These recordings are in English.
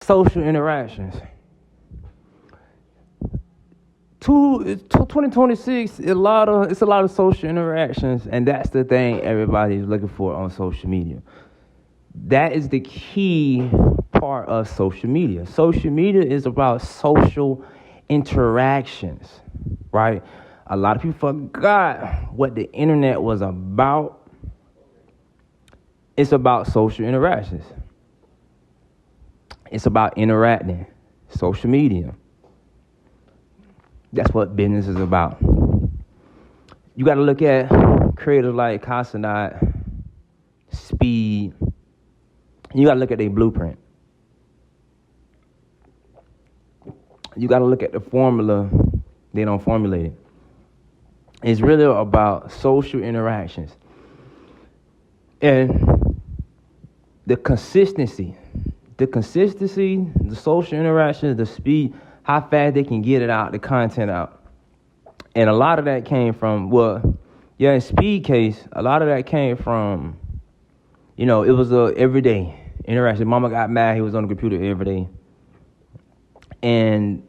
social interactions. 2026, it's a lot of social interactions, and that's the thing everybody's looking for on social media. That is the key part of social media. Social media is about social interactions, right? A lot of people forgot what the internet was about. It's about social interactions. It's about interacting. Social media. That's what business is about. You got to look at creators like Casanat, Speed. You got to look at their blueprint. You got to look at the formula. They don't formulate it. It's really about social interactions. And the consistency, the social interactions, the speed, how fast they can get it out, the content out. And a lot of that came from, in Speed case, a lot of that came from, it was a everyday interaction. Mama got mad, he was on the computer every day. And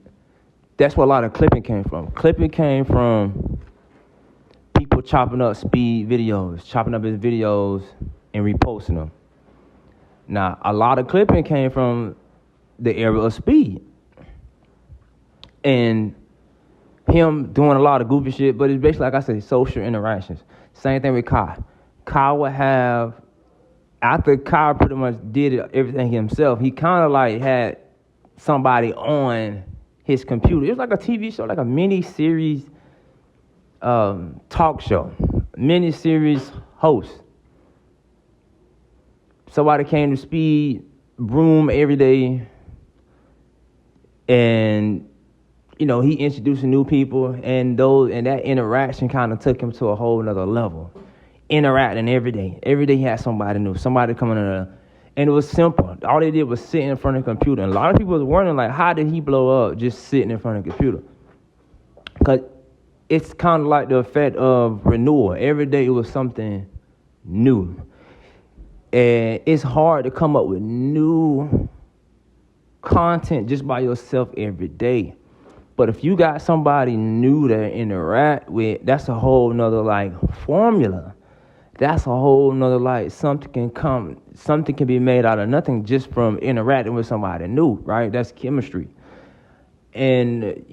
that's where a lot of clipping came from. Clipping came from people chopping up Speed videos, chopping up his videos and reposting them. Now, a lot of clipping came from the era of Speed. And him doing a lot of goofy shit, but it's basically, like I said, social interactions. Same thing with Kai. Kai would have, after Kai pretty much did everything himself, he kind of like had somebody on his computer. It was like a TV show, like a mini-series talk show, mini-series host. Somebody came to Speed, room every day, and he introduced new people, and that interaction kind of took him to a whole nother level. Interacting every day. Every day he had somebody new, somebody coming in there. And it was simple. All they did was sit in front of the computer. And a lot of people was wondering, like, how did he blow up just sitting in front of the computer? Because it's kind of like the effect of renewal. Every day it was something new. And it's hard to come up with new content just by yourself every day. But if you got somebody new to interact with, that's a whole nother like formula. That's a whole nother something can be made out of nothing just from interacting with somebody new, right? That's chemistry. And,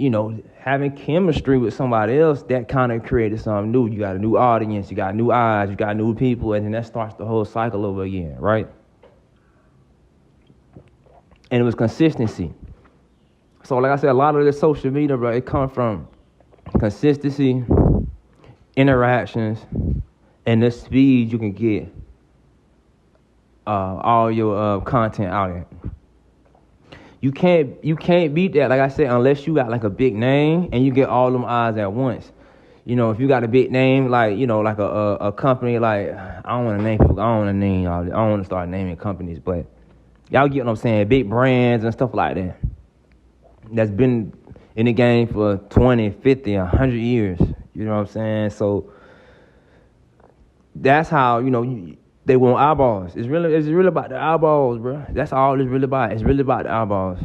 having chemistry with somebody else, that kind of created something new. You got a new audience, you got new eyes, you got new people, and then that starts the whole cycle over again, right? And it was consistency. So like I said, a lot of this social media, bro, it comes from consistency, interactions, and the speed you can get all your content out there. You can't beat that, like I said, unless you got like a big name and you get all them eyes at once. If you got a big name, like like a company, like I don't want to name people, I don't want to name y'all, I don't want to start naming companies, but y'all get what I'm saying, big brands and stuff like that. That's been in the game for 20, 50, 100 years. You know what I'm saying? So that's how, they want eyeballs. It's really about the eyeballs, bro. That's all it's really about. It's really about the eyeballs.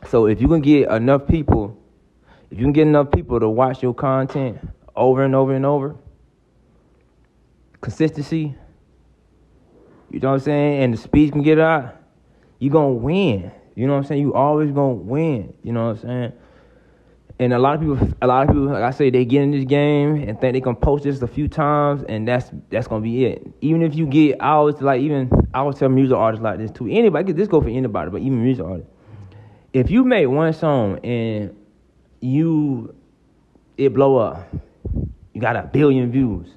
So if you can get enough people to watch your content over and over and over, consistency, you know what I'm saying, and the speed can get out, you're going to win. You know what I'm saying? You always gonna win. You know what I'm saying? And a lot of people, like I say, they get in this game and think they can post this a few times, and that's gonna be it. Even if you get, I always tell music artists like this too. Anybody, this go for anybody, but even music artists. If you make one song and it blow up, you got 1 billion views.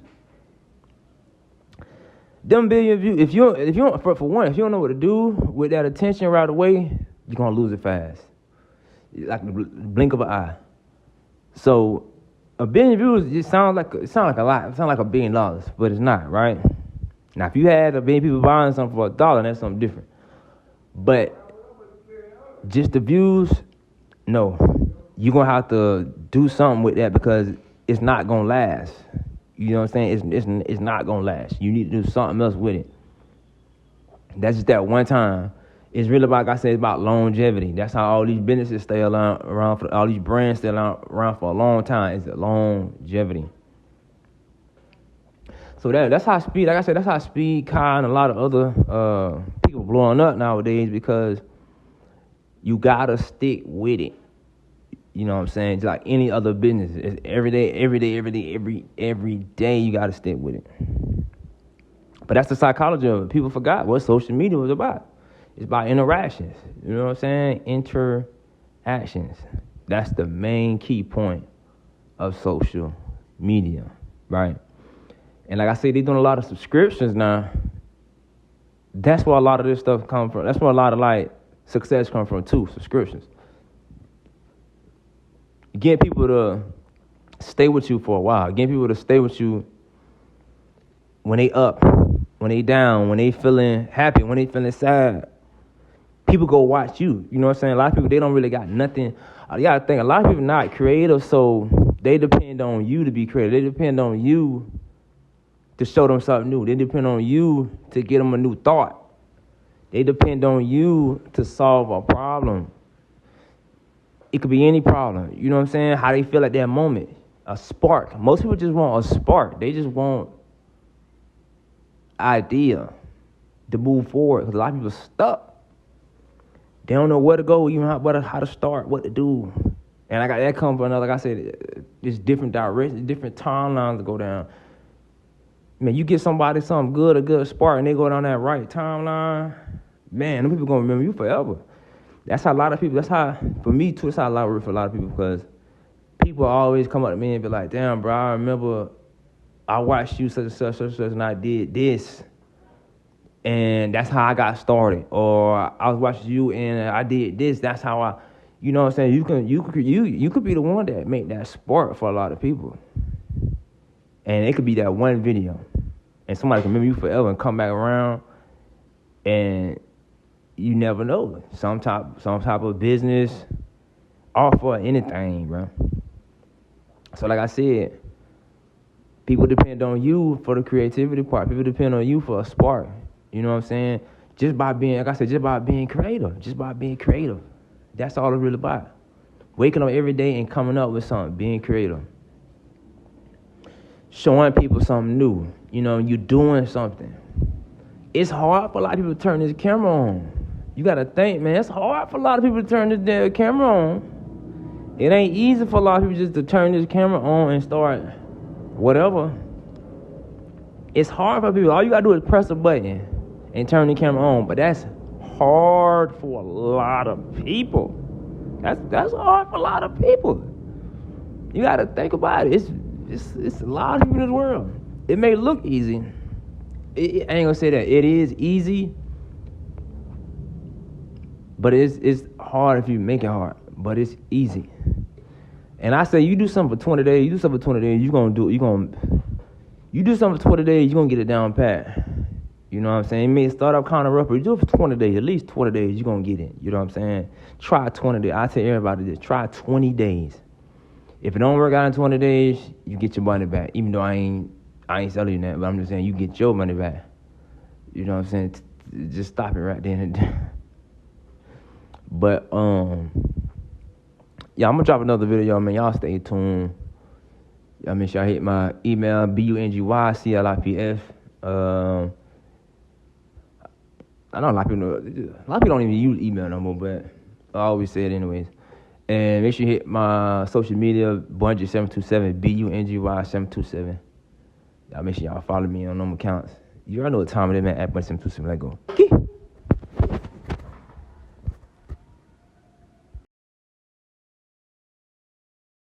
Them 1 billion views. If you don't, for one, if you don't know what to do with that attention right away, you're gonna lose it fast, like the blink of an eye. So 1 billion views, it sounds like a lot. It sounds like $1 billion, but it's not, right? Now, if you had 1 billion people buying something for $1, that's something different. But just the views, no, you're gonna have to do something with that because it's not gonna last. You know what I'm saying? It's not gonna last. You need to do something else with it. That's just that one time. It's really about, like I said, it's about longevity. That's how all these businesses stay around for all these brands stay around for a long time. It's longevity. So that's how speed, like I said, that's how Speed, Kai, and a lot of other people blowing up nowadays, because you gotta stick with it. You know what I'm saying? It's like any other business. It's every day you gotta stick with it. But that's the psychology of it. People forgot what social media was about. It's about interactions. You know what I'm saying? Interactions. That's the main key point of social media, right? And like I said, they're doing a lot of subscriptions now. That's where a lot of this stuff comes from. That's where a lot of like success comes from too, subscriptions. Getting people to stay with you for a while. Getting people to stay with you when they up, when they down, when they feeling happy, when they feeling sad. People go watch you. You know what I'm saying? A lot of people, they don't really got nothing. You gotta think, a lot of people not creative, so they depend on you to be creative. They depend on you to show them something new. They depend on you to get them a new thought. They depend on you to solve a problem. It could be any problem. You know what I'm saying? How they feel at that moment. A spark. Most people just want a spark. They just want idea to move forward. Because a lot of people are stuck. They don't know where to go, even how to start, what to do. And I got that come from another, like I said, there's different directions, different timelines to go down. Man, you get somebody something good, a good spark, and they go down that right timeline, man, them people gonna remember you forever. That's how a lot of people, that's how, for me too, that's how a lot work for a lot of people, because people always come up to me and be like, damn, bro, I remember I watched you such and such, and I did this. And that's how I got started. Or I was watching you and I did this. That's how I, you know what I'm saying? You could be the one that make that spark for a lot of people. And it could be that one video. And somebody can remember you forever and come back around. And you never know. Some type of business, offer, anything, bro. So like I said, people depend on you for the creativity part. People depend on you for a spark. You know what I'm saying? Just by being, like I said, just by being creative. Just by being creative. That's all it's really about. Waking up every day and coming up with something, being creative. Showing people something new. You know, you doing something. It's hard for a lot of people to turn this camera on. You got to think, man, it's hard for a lot of people to turn this damn camera on. It ain't easy for a lot of people just to turn this camera on and start whatever. It's hard for people. All you got to do is press a button and turn the camera on. But that's hard for a lot of people. That's hard for a lot of people. You got to think about it. It's a lot of people in this world. It may look easy. I ain't gonna say that. It is easy. But it's hard if you make it hard. But it's easy. And I say you do something for 20 days, you do something for 20 days, you do something for 20 days, you're going to get it down pat. You know what I'm saying? It may start up kind of rough, but you do it for 20 days, at least 20 days, you're going to get it. You know what I'm saying? Try 20 days. I tell everybody this. Try 20 days. If it don't work out in 20 days, you get your money back. Even though I ain't selling you that, but I'm just saying you get your money back. You know what I'm saying? Just stop it right then and there. But, yeah, I'm going to drop another video, man. Y'all stay tuned. Y'all make sure I hit my email, BUNGYCLIPF. I know a lot of people don't even use email no more, but I always say it anyways. And make sure you hit my social media, Bungie727, BUNGY727. Y'all make sure y'all follow me on them accounts. You already know what time it is, man, at Bungie727. Let go. Okay.